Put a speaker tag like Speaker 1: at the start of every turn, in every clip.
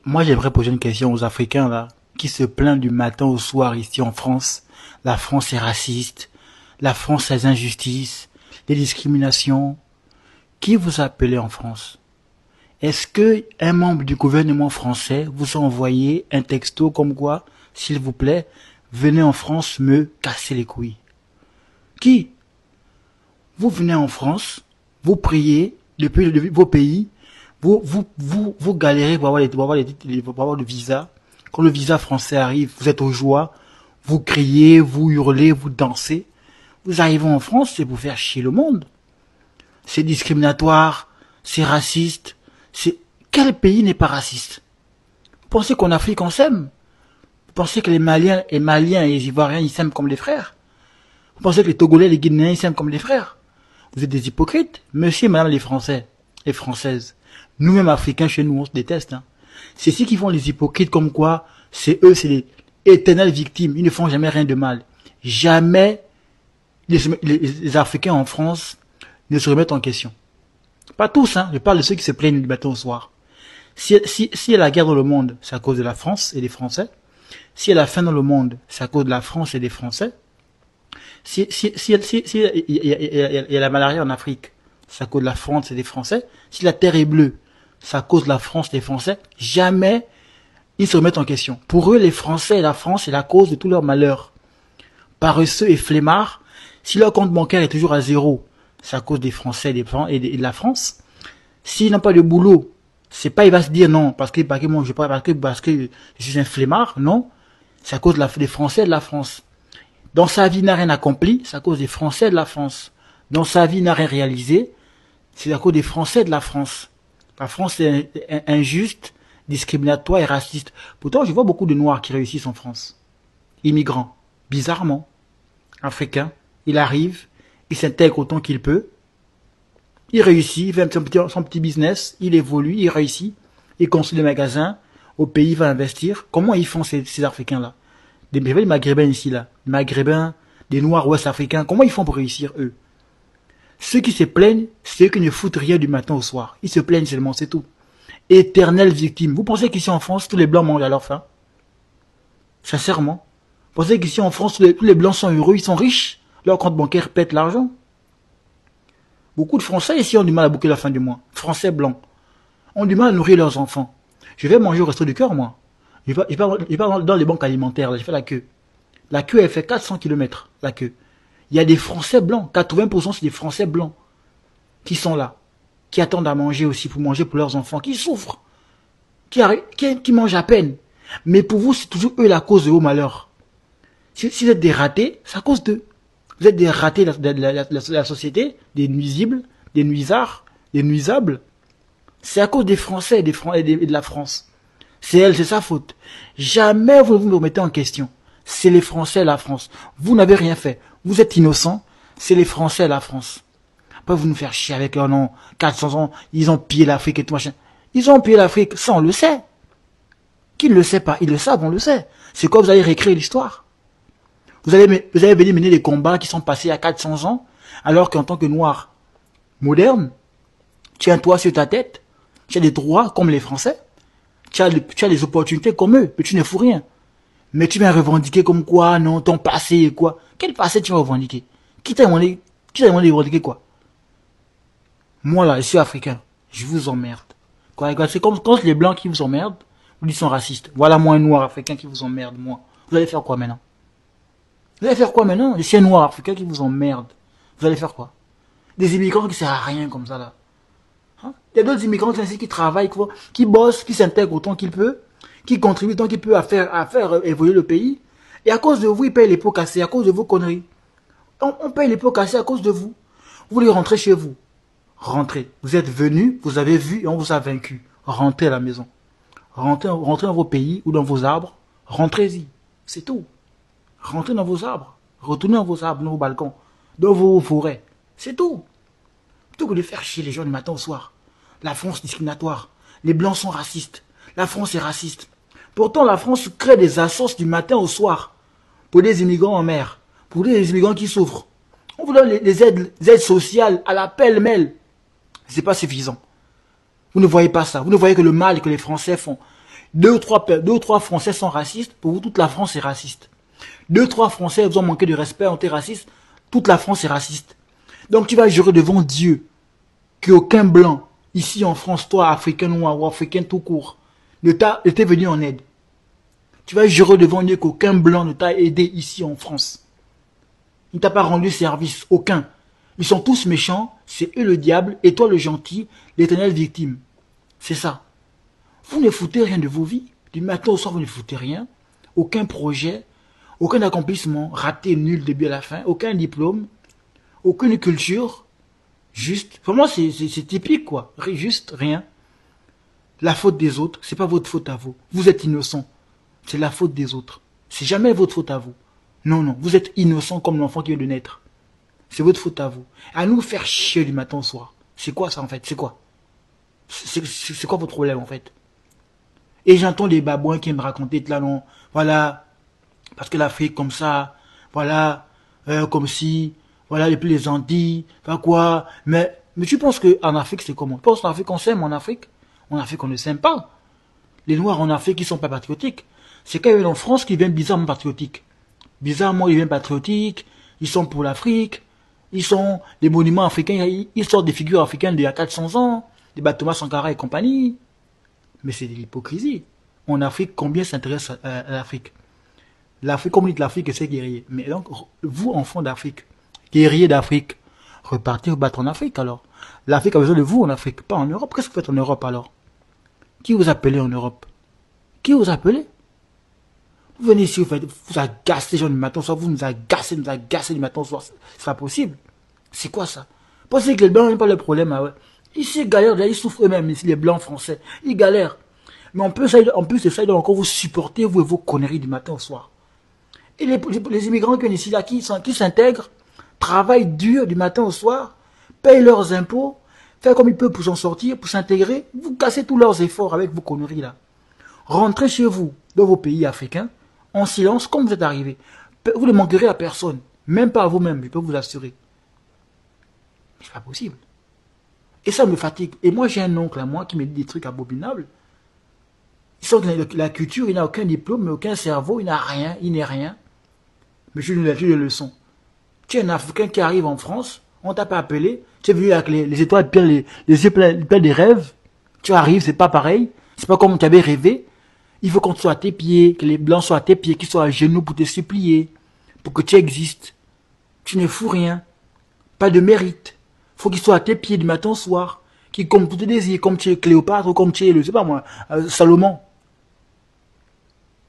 Speaker 1: Moi, j'aimerais poser une question aux Africains, là, qui se plaignent du matin au soir ici en France. La France est raciste. La France a des injustices, des discriminations. Qui vous a appelé en France? Est-ce que un membre du gouvernement français vous a envoyé un texto comme quoi, s'il vous plaît, venez en France me casser les couilles? Qui? Vous venez en France, vous priez depuis vos pays, vous galérez pour avoir le visa. Quand le visa français arrive, vous êtes aux joies, vous criez, vous hurlez, vous dansez. Vous arrivez en France, c'est pour faire chier le monde. C'est discriminatoire, c'est raciste. C'est quel pays n'est pas raciste? Vous pensez qu'en Afrique on s'aime? Vous pensez que les Maliens et les Ivoiriens ils s'aiment comme les frères? Vous pensez que les Togolais et les Guinéens ils s'aiment comme les frères? Vous êtes des hypocrites, monsieur et madame les Français et Françaises. Nous-mêmes Africains, chez nous, on se déteste. Hein. C'est ceux qui font les hypocrites comme quoi, c'est eux, c'est les éternelles victimes. Ils ne font jamais rien de mal. Jamais les Africains en France ne se remettent en question. Pas tous, hein. Je parle de ceux qui se plaignent du matin au soir. Si y a la guerre dans le monde, c'est à cause de la France et des Français. Si y a la faim dans le monde, c'est à cause de la France et des Français. Si il y a la malaria en Afrique, c'est à cause de la France et des Français. Si la terre est bleue, c'est à cause de la France et des Français. Jamais ils se remettent en question. Pour eux, les Français et la France, c'est la cause de tout leur malheur. Paresseux et flemmards, si leur compte bancaire est toujours à zéro, c'est à cause des Français et de la France. S'ils n'ont pas de boulot, c'est pas il va se dire non, parce que moi je pas parce que je suis un flemmard, non. C'est à cause des Français et de la France. Dans sa vie, il n'a rien accompli, c'est à cause des Français et de la France. Dans sa vie, il n'a rien réalisé, c'est à cause des Français et de la France. La France est injuste, discriminatoire et raciste. Pourtant, je vois beaucoup de Noirs qui réussissent en France. Immigrants, bizarrement, africains. Il arrive, il s'intègre autant qu'il peut. Il réussit, il fait son petit business, il évolue, il réussit. Il construit des magasins, au pays, il va investir. Comment ils font ces Africains-là? Des Maghrébins ici, là. Des Maghrébins, des Noirs ouest-africains. Comment ils font pour réussir, eux? Ceux qui se plaignent, c'est ceux qui ne foutent rien du matin au soir. Ils se plaignent seulement, c'est tout. Éternelle victime. Vous pensez qu'ici en France, tous les Blancs mangent à leur faim? Sincèrement. Vous pensez qu'ici en France, tous les Blancs sont heureux, ils sont riches? Leur compte bancaire pète l'argent? Beaucoup de Français ici ont du mal à boucler la fin du mois. Français blancs. Ont du mal à nourrir leurs enfants. Je vais manger au resto du cœur, moi. Je vais pas dans les banques alimentaires, là, je fais la queue. La queue, elle fait 400 km, la queue. Il y a des Français blancs. 80% c'est des Français blancs. Qui sont là. Qui attendent à manger aussi pour manger pour leurs enfants. Qui souffrent. Qui mangent à peine. Mais pour vous, c'est toujours eux la cause de vos malheurs. Si vous êtes des ratés, c'est à cause d'eux. Vous êtes des ratés de la société, des nuisibles, des nuisards, des nuisables. C'est à cause des Français et de la France. C'est elle, c'est sa faute. Jamais vous vous remettez en question. C'est les Français et la France. Vous n'avez rien fait. Vous êtes innocent. C'est les Français et la France. Pas vous nous faire chier avec un nom, 400 ans, ils ont pillé l'Afrique et tout machin. Ils ont pillé l'Afrique, ça on le sait. Qui ne le sait pas, ils le savent, on le sait. C'est quoi, vous allez réécrire l'histoire? Vous allez venir mener des combats qui sont passés à 400 ans, alors qu'en tant que noir moderne, tu as un toit sur ta tête, tu as des droits comme les Français, tu as des opportunités comme eux, mais tu ne fous rien. Mais tu viens revendiquer comme quoi, non, ton passé et quoi? Quel passé tu vas revendiquer? Qui t'a demandé de revendiquer quoi? Moi là, je suis africain, je vous emmerde. C'est comme quand les blancs qui vous emmerdent, vous dites sont racistes. Voilà moi un noir africain qui vous emmerde, moi. Vous allez faire quoi maintenant? Vous allez faire quoi maintenant? Je suis un noir africain qui vous emmerde. Vous allez faire quoi? Des immigrants qui servent à rien comme ça là. Hein? Il y a d'autres immigrants qui travaillent, qui bossent, qui s'intègrent autant qu'ils peuvent, qui contribuent autant qu'ils peuvent à faire évoluer le pays. Et à cause de vous, ils payent les pots cassés, à cause de vos conneries. On paye les pots cassés à cause de vous. Vous voulez rentrer chez vous. Rentrez. Vous êtes venus, vous avez vu et on vous a vaincu. Rentrez à la maison. Rentrez dans vos pays ou dans vos arbres. Rentrez-y. C'est tout. Rentrez dans vos arbres. Retournez dans vos arbres, dans vos balcons, dans vos forêts. C'est tout. Plutôt que de faire chier les gens du matin au soir. La France discriminatoire. Les blancs sont racistes. La France est raciste. Pourtant, la France crée des assos du matin au soir pour des immigrants en mer, pour des immigrants qui souffrent. On vous donne les aides sociales à la pêle-mêle. C'est pas suffisant. Vous ne voyez pas ça. Vous ne voyez que le mal que les Français font. Deux ou trois Français sont racistes, pour vous, toute la France est raciste. Deux ou trois Français vous ont manqué de respect, ont été racistes, toute la France est raciste. Donc tu vas jurer devant Dieu qu'aucun blanc, ici en France, toi, africain noir ou africain tout court, ne t'a été venu en aide. Tu vas jurer devant Dieu qu'aucun blanc ne t'a aidé ici en France. Il ne t'a pas rendu service, aucun. Ils sont tous méchants, c'est eux le diable, et toi le gentil, l'éternelle victime. C'est ça. Vous ne foutez rien de vos vies. Du matin au soir, vous ne foutez rien. Aucun projet, aucun accomplissement, raté, nul, début à la fin, aucun diplôme, aucune culture. Juste, pour moi, c'est typique, quoi. Juste rien. La faute des autres, c'est pas votre faute à vous. Vous êtes innocent. C'est la faute des autres. C'est jamais votre faute à vous. Non, non, vous êtes innocent comme l'enfant qui vient de naître. C'est votre faute à vous. À nous faire chier du matin au soir. C'est quoi ça, en fait? C'est quoi? C'est quoi votre problème, en fait? Et j'entends les babouins qui me racontent là, non, voilà, parce que l'Afrique comme ça, voilà, comme si, voilà, les Antilles, enfin quoi, mais tu penses qu'en Afrique c'est comment? Tu penses qu'en Afrique on s'aime en Afrique? En Afrique on ne s'aime pas. Les Noirs en Afrique ils sont pas patriotiques. C'est quand ils viennent en France qu'ils viennent bizarrement patriotiques. Bizarrement ils viennent patriotiques, ils sont pour l'Afrique, ils sont des monuments africains, ils sortent des figures africaines d'il y a 400 ans, des Thomas Sankara et compagnie. Mais c'est de l'hypocrisie. En Afrique, combien s'intéressent à l'Afrique? L'Afrique, comme on dit l'Afrique, c'est guerrier. Mais donc, vous, enfants d'Afrique, guerriers d'Afrique, repartez vous battre en Afrique alors. L'Afrique a besoin de vous en Afrique, pas en Europe. Qu'est-ce que vous faites en Europe alors? Qui vous appelez en Europe? Qui vous appelez? Vous venez ici, vous agacez les gens du matin au soir, vous nous agacez du matin au soir. C'est pas possible. C'est quoi ça? Pensez que les Blancs n'ont pas le problème, ah ouais. Ici, ils galèrent, ils souffrent eux-mêmes, ici, les Blancs français. Ils galèrent. Mais en plus de ça, ils doivent encore vous supporter, vous et vos conneries du matin au soir. Et les immigrants qui viennent ici, là, qui s'intègrent, travaillent dur du matin au soir, payent leurs impôts, font comme ils peuvent pour s'en sortir, pour s'intégrer, vous cassez tous leurs efforts avec vos conneries, là. Rentrez chez vous, dans vos pays africains, en silence, comme vous êtes arrivés. Vous ne manquerez à personne, même pas à vous-même, je peux vous assurer. Mais c'est pas possible. Et ça me fatigue. Et moi, j'ai un oncle à moi qui me dit des trucs abominables. Il sort de la culture, il n'a aucun diplôme, aucun cerveau, il n'a rien, il n'est rien. Mais je lui ai donné des leçons. Tu es un Africain qui arrive en France, on t'a pas appelé, tu es venu avec les étoiles pleines, les yeux pleins des rêves. Tu arrives, c'est pas pareil, c'est pas comme tu avais rêvé. Il faut qu'on soit à tes pieds, que les Blancs soient à tes pieds, qu'ils soient à genoux pour te supplier, pour que tu existes. Tu ne fous rien, pas de mérite. Faut qu'ils soient à tes pieds du matin au soir, qui comme tous tes désirs, comme tu es Cléopâtre, ou comme tu es, je sais pas moi, Salomon.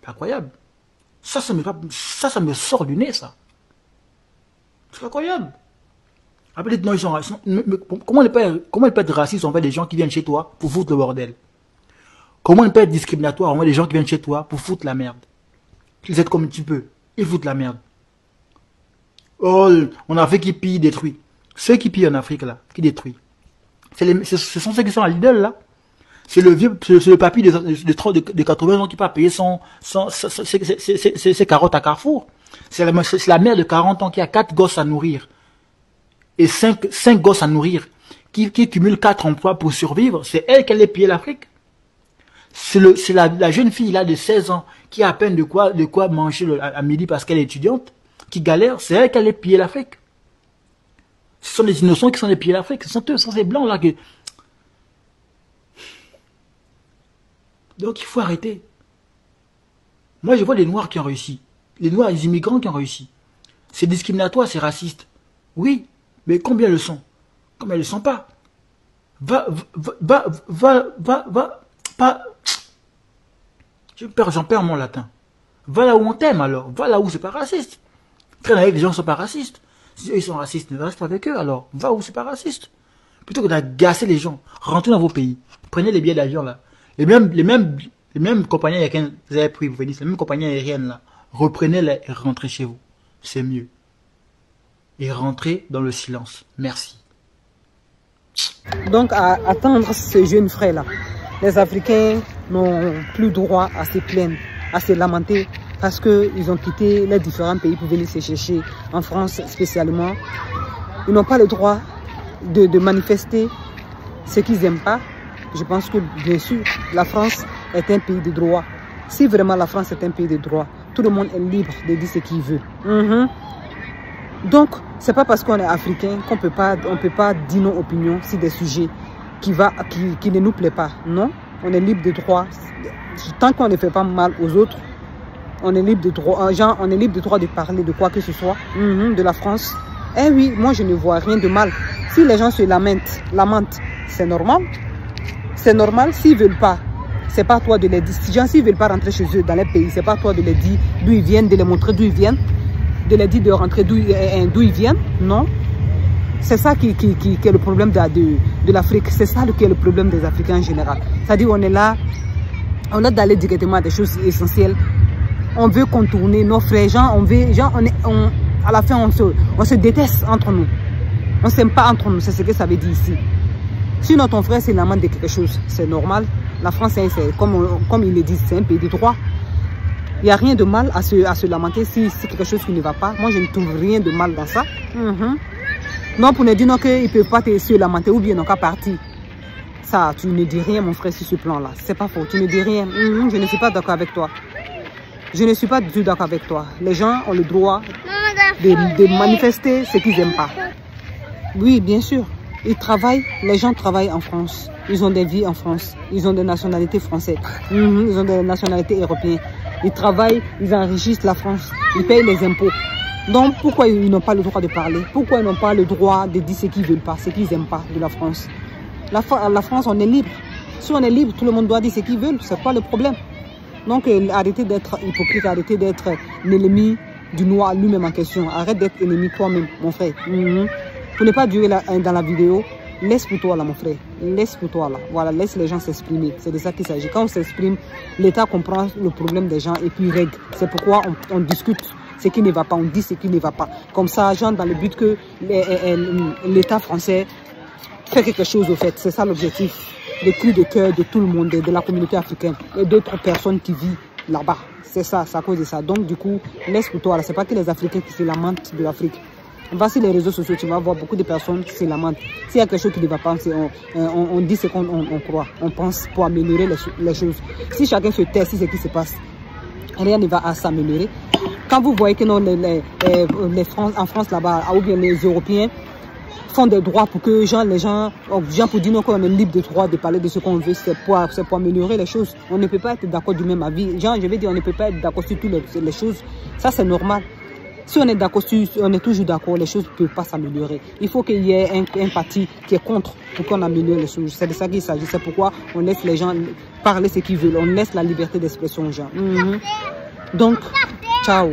Speaker 1: C'est incroyable. Ça me sort du nez, ça. C'est incroyable. Après, dites, non, ils sont racistes. Comment il peut être raciste envers des gens qui viennent chez toi pour foutre le bordel? Comment il peut être discriminatoire envers des gens qui viennent chez toi pour foutre la merde? Ils aident comme tu peux. Ils foutent la merde. Oh, on a fait qui pille, détruit. Ceux qui pillent en Afrique, là, qui détruisent. Ce sont ceux qui sont à Lidl, là. C'est le papy de 80 ans qui peut payer ses carottes à Carrefour. C'est la mère de 40 ans qui a 4 gosses à nourrir. Et 5 gosses à nourrir. Qui cumule 4 emplois pour survivre. C'est elle qui allait piller l'Afrique. C'est la jeune fille, là, de 16 ans, qui a à peine de quoi manger à midi parce qu'elle est étudiante, qui galère. C'est elle qui allait piller l'Afrique. Ce sont les innocents qui sont les pieds de l'Afrique. Ce sont eux, ce sont ces blancs là que... Donc il faut arrêter. Moi je vois les noirs qui ont réussi. Les noirs, les immigrants qui ont réussi. C'est discriminatoire, c'est raciste. Oui, mais combien le sont? Combien le sont pas? Pas... J'en perds mon latin. Va là où on t'aime alors. Va là où c'est pas raciste. Traîne avec les gens qui sont pas racistes. Si eux ils sont racistes, ne reste pas avec eux alors. Va où c'est pas raciste. Plutôt que d'agacer les gens, rentrez dans vos pays. Prenez les billets d'avion là. Les mêmes compagnies aériennes, vous avez pris, vous venez, les mêmes compagnies aériennes là. Reprenez-les et rentrez chez vous. C'est mieux. Et rentrez dans le silence. Merci.
Speaker 2: Donc à attendre ces jeunes frères là. Les Africains n'ont plus droit à se plaindre, à se lamenter. Parce qu'ils ont quitté les différents pays pour venir se chercher en France spécialement. Ils n'ont pas le droit de manifester ce qu'ils n'aiment pas. Je pense que bien sûr, la France est un pays de droit, si vraiment la France est un pays de droit, tout le monde est libre de dire ce qu'il veut. Donc, c'est pas parce qu'on est africain qu'on peut pas dire nos opinions sur des sujets qui ne nous plaît pas. Non, on est libre de droit. Tant qu'on ne fait pas mal aux autres, on est libre de droit. On est libre de droit de parler de quoi que ce soit, de la France. Eh oui, moi je ne vois rien de mal. Si les gens se lamentent, c'est normal. C'est normal. S'ils veulent pas, c'est pas toi de les dire. Si les gens s'ils veulent pas rentrer chez eux dans les pays, c'est pas toi de les dire d'où ils viennent, de les montrer d'où ils viennent, de les dire de rentrer d'où ils viennent. Non. C'est ça qui est le problème de l'Afrique. C'est ça qui est le problème des Africains en général. C'est-à-dire on est là, on a d'aller directement à des choses essentielles. On veut contourner nos frères. À la fin, on se déteste entre nous. On ne s'aime pas entre nous. C'est ce que ça veut dire ici. Sinon, ton frère, c'est l'amende de quelque chose. C'est normal. La France, comme il le dit, c'est un pays de droit. Il n'y a rien de mal à se lamenter si c'est quelque chose qui ne va pas. Moi, je ne trouve rien de mal dans ça. Non, pour ne dire qu'ils ne peuvent pas se lamenter ou bien non qu'à partir. Ça, tu ne dis rien, mon frère, sur ce plan-là. C'est pas faux. Tu ne dis rien. Je ne suis pas d'accord avec toi. Je ne suis pas du tout d'accord avec toi. Les gens ont le droit de manifester ce qu'ils n'aiment pas. Oui, bien sûr. Ils travaillent, les gens travaillent en France. Ils ont des vies en France. Ils ont des nationalités françaises. Ils ont des nationalités européennes. Ils travaillent, ils enrichissent la France. Ils payent les impôts. Donc, pourquoi ils n'ont pas le droit de parler? Pourquoi ils n'ont pas le droit de dire ce qu'ils ne veulent pas, ce qu'ils n'aiment pas de la France? La France, on est libre. Si on est libre, tout le monde doit dire ce qu'il veut. C'est pas le problème. Donc, arrêtez d'être hypocrite, arrêtez d'être l'ennemi du noir lui-même en question. Arrête d'être ennemi toi-même, mon frère. Pour ne pas durer dans la vidéo, laisse pour toi là, mon frère. Laisse pour toi là. Voilà, laisse les gens s'exprimer. C'est de ça qu'il s'agit. Quand on s'exprime, l'État comprend le problème des gens et puis règle. C'est pourquoi on discute ce qui ne va pas, on dit ce qui ne va pas. Comme ça, genre dans le but que l'État français fait quelque chose au fait. C'est ça l'objectif. Le cri de cœur de tout le monde, de la communauté africaine et d'autres personnes qui vivent là-bas. C'est ça, c'est à cause de ça. Donc du coup, laisse pour toi là. C'est pas que les Africains qui se lamentent de l'Afrique. Va sur les réseaux sociaux, tu vas voir beaucoup de personnes qui se lamentent. S'il y a quelque chose qui ne va pas, on dit ce qu'on croit. On pense pour améliorer les choses. Si chacun se tait, si ce qui se passe, rien ne va à s'améliorer. Quand vous voyez que non, en France là-bas, ou bien les Européens font des droits pour que les gens pour dire qu'on est libre de droit de parler de ce qu'on veut, c'est pour améliorer les choses. On ne peut pas être d'accord du même avis. Je vais dire, on ne peut pas être d'accord sur toutes les choses. Ça, c'est normal. Si on est d'accord, on est toujours d'accord, les choses ne peuvent pas s'améliorer. Il faut qu'il y ait un parti qui est contre pour qu'on améliore les choses. C'est de ça qu'il s'agit. C'est pourquoi on laisse les gens parler ce qu'ils veulent. On laisse la liberté d'expression aux gens. Donc, ciao.